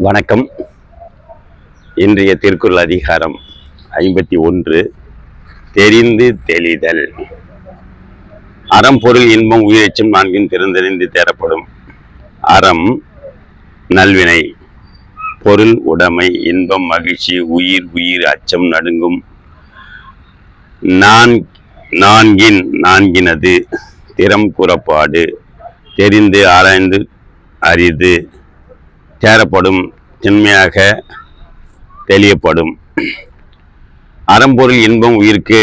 வணக்கம். இன்றைய திருக்குறள் அதிகாரம் 51. தெரிந்து தெளிதல். அறம், பொருள், இன்பம், உயிரெச்சம் நான்கின் திறந்தறிந்து தேரப்படும். அறம் நல்வினை, பொருள் உடைமை, இன்பம் மகிழ்ச்சி, உயிர் அச்சம் நடுங்கும். நான்கினது திறம் கூறப்பாடு. தெரிந்து ஆராய்ந்து அறிந்து தேரப்படும், திண்மையாக தெளியப்படும். அறம்பொருள், இன்பம், உயிருக்கு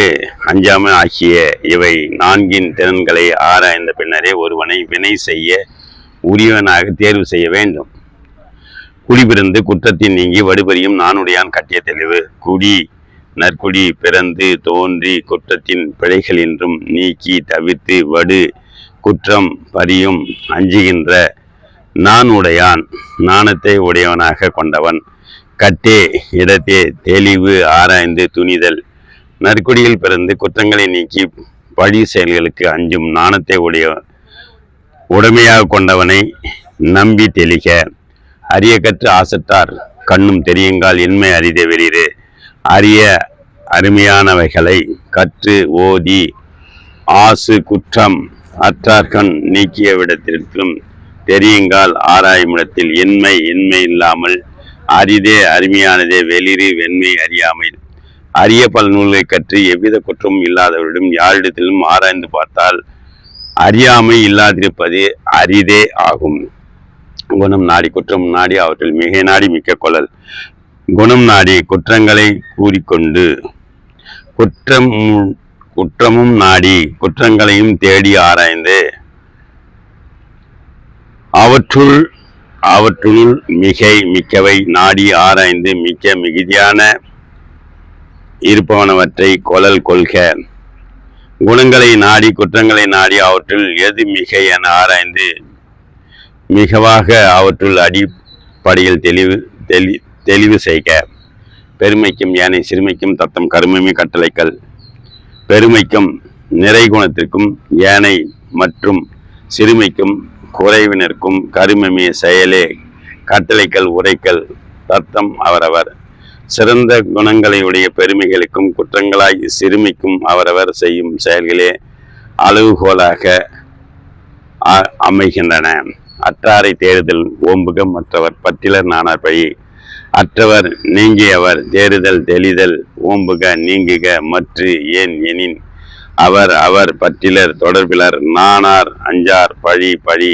அஞ்சாமை ஆகிய இவை நான்கின் திறன்களை ஆராய்ந்த பின்னரே ஒருவனை வினை செய்ய உரியவனாக தேர்வு செய்ய வேண்டும். குடிபிறந்து குற்றத்தின் நீங்கி வடுபறியும் நானுடையான் கட்டிய தெளிவு. நற்குடி பிறந்து தோன்றி குற்றத்தின் பிழைகளின்றும் நீக்கி தவிர்த்து வடு குற்றம் பறியும் அஞ்சுகின்ற நானுடையான் நாணத்தை உடையவனாக கொண்டவன். கட்டே இடத்தே தெளிவு ஆராய்ந்து துணிதல். நற்குடியில் பிறந்து குற்றங்களை நீக்கி பழி செயல்களுக்கு அஞ்சும் நாணத்தை உடைமையாக கொண்டவனை நம்பி தெளிக. அரிய கற்று ஆசற்றார் கண்ணும் தெரியுங்கால் இன்மை அரிதே வெளியிரு. அரிய அருமையானவைகளை கற்று ஓதி ஆசு குற்றம் அற்றார்கண் நீக்கிய விடத்திற்கும் தெரியுங்கால் ஆராயுமிடத்தில் இன்மை இல்லாமல் அரிதே அருமையானதே வெளிறு வெண்மை அறியாமை. அரிய பல நூல்களை கற்று எவ்வித குற்றமும் இல்லாதவரிடம் யாரிடத்திலும் ஆராய்ந்து பார்த்தால் அறியாமை இல்லாதிருப்பது அரிதே ஆகும். குணம் நாடி குற்றம் நாடி அவற்றில் மிக நாடி மிக்க கொள்ளல். குணம் நாடி குற்றங்களை கூறிக்கொண்டு குற்றமும் நாடி குற்றங்களையும் தேடி ஆராய்ந்து அவற்றுள் மிக்கவை நாடி ஆராய்ந்து மிக்க மிகுதியான இருப்பவனவற்றை கொள்க. குணங்களை நாடி குற்றங்களை நாடி அவற்றுள் எது மிகை என ஆராய்ந்து மிகவாக அவற்றுள் அடிப்படையில் தெளிவு செய்க. பெருமைக்கும் ஏனை சிறுமைக்கும் தத்தம் கருமமே கட்டளைகள். பெருமைக்கும் நிறை குணத்திற்கும் ஏனை மற்றும் சிறுமைக்கும் குறைவினருக்கும் கருமமே செயலே கட்டளைகள் உரைக்கல் தத்தம் அவரவர். சிறந்த குணங்களை உடைய பெருமைகளுக்கும் குற்றங்களாய் சிறுமிக்கும் அவரவர் செய்யும் செயல்களே அளவுகோலாக அமைகின்றன. அற்றாரை தேறுதல் ஓம்புக மற்றவர் பற்றிலர் நானார் பழி. அற்றவர் நீங்கியவர் தேறுதல் தெளிதல் ஓம்புக நீங்குக மற்ற ஏன் எனின் அவர் பற்றிலர் தொடர்பிலர் நானார் அஞ்சார் பழி.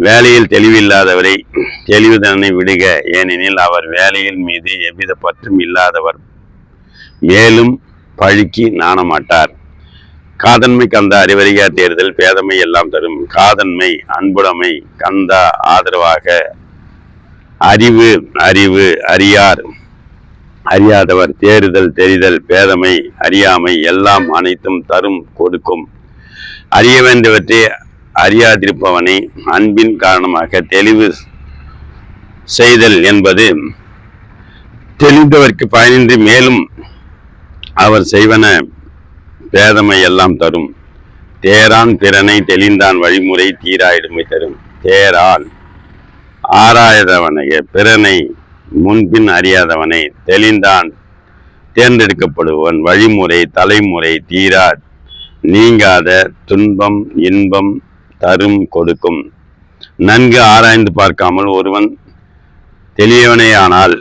வேலையில் தெளிவில்லாதவரை தெளிவுதனை விடுக, ஏனெனில் அவர் வேலையில் மீது எவ்வித பற்றும் இல்லாதவர் மேலும் பழிக்கு நாணமாட்டார். காதன்மை கந்தா அறிவறியா தேர்தல் பேதமை எல்லாம் தரும். காதன்மை அன்புடைமை கந்தா ஆதரவாக அறிவு அறியாதவர் தேறுதல் தெரிதல் பேதமை அறியாமை எல்லாம் அனைத்தும் தரும் கொடுக்கும். அறிய வேண்டியவற்றை அறியாதிருப்பவனை அன்பின் காரணமாக தெளிவு செய்தல் என்பது தெளிந்தவர்க்கு பயனின்றி மேலும் அவர் செய்வன பேதமை எல்லாம் தரும். தேரான் பிறனை தெளிந்தான் வழிமுறை தீராயிடுமை தரும். தேரான் ஆராயதவனை பிறனை முன்பின் அறியாதவனை தெளிந்தான் தேர்ந்தெடுக்கப்படுவன் வழிமுறை தலைமுறை தீரா நீங்காத துன்பம் இன்பம் தரும் கொடுக்கும். நன்கு ஆராய்ந்து பார்க்காமல் ஒருவன் தெளியவனேயானால்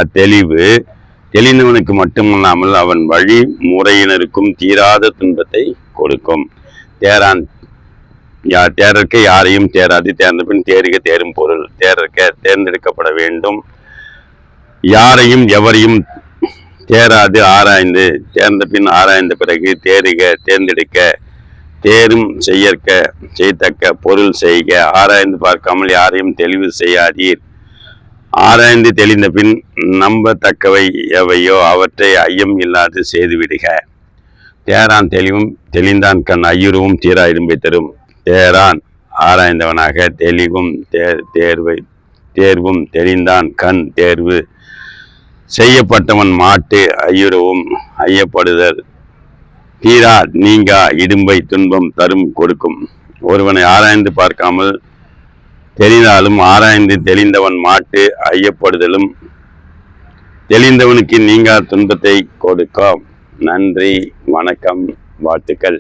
அத்தெளிவு தெளிந்தவனுக்கு மட்டுமல்லாமல் அவன் வழி முறையினருக்கும் தீராத துன்பத்தை கொடுக்கும். தேரற்க யாரையும் தேராது தேர்ந்த பின் தேறுக தேரும் பொருள். தேரற்க தேர்ந்தெடுக்கப்பட வேண்டும். யாரையும் எவரையும் தேராது ஆராய்ந்து தேர்ந்த பின் ஆராய்ந்த பிறகு தேறுக தேர்ந்தெடுக்க தேரும் செய்யத்தக்க பொருள் செய்க. ஆராய்ந்து பார்க்காமல் யாரையும் தெளிவு செய்யாதீர். ஆராய்ந்து தெளிந்த பின் நம்பத்தக்கவை எவையோ அவற்றை ஐயம் இல்லாது செய்துவிடுக. தேரான் தெளிவும் தெளிந்தான் கண் ஐயுருவும் தீரா இடும்பை தரும். தேரான் ஆராய்ந்தவனாக தெளிவும் தேர்வும் தெளிந்தான் கண் தேர்வு செய்யப்பட்டவன் மாட்டு ஐயுறவும் ஐயப்படுதல் தீரா நீங்கா இடும்பை துன்பம் தரும் கொடுக்கும். ஒருவனை ஆராய்ந்து பார்க்காமல் தெரிந்தாலும் ஆராய்ந்து தெளிந்தவன் மாட்டு ஐயப்படுதலும் தெளிந்தவனுக்கு நீங்கா துன்பத்தை கொடுக்கும். நன்றி, வணக்கம், வாழ்த்துக்கள்.